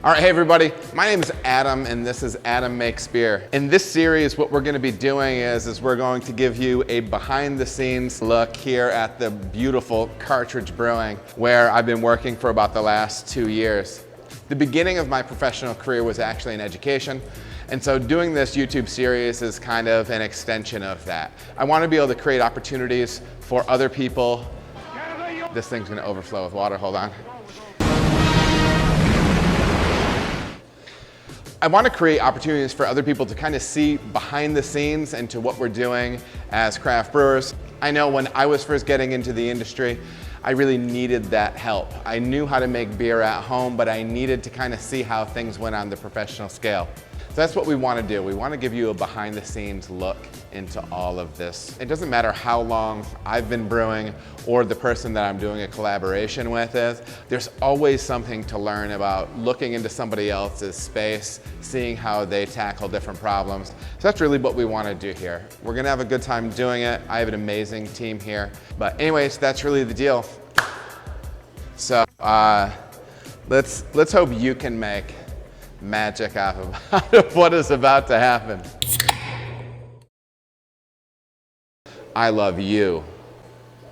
All right, hey everybody, my name is Adam and this is Adam Makes Beer. In this series, what we're gonna be doing is we're going to give you a behind the scenes look here at the beautiful Cartridge Brewing, where I've been working for about the last 2 years. The beginning of my professional career was actually in education, and so doing this YouTube series is kind of an extension of that. I want to be able to create opportunities for other people. This thing's gonna overflow with water, hold on. I want to create opportunities for other people to kind of see behind the scenes into what we're doing as craft brewers. I know when I was first getting into the industry, I really needed that help. I knew how to make beer at home, but I needed to kind of see how things went on the professional scale. So that's what we want to do. We want to give you a behind the scenes look into all of this. It doesn't matter how long I've been brewing or the person that I'm doing a collaboration with is, there's always something to learn about looking into somebody else's space, seeing how they tackle different problems. So that's really what we want to do here. We're going to have a good time doing it. I have an amazing team here. But anyways, that's really the deal. So let's hope you can make magic out of what is about to happen. I love you.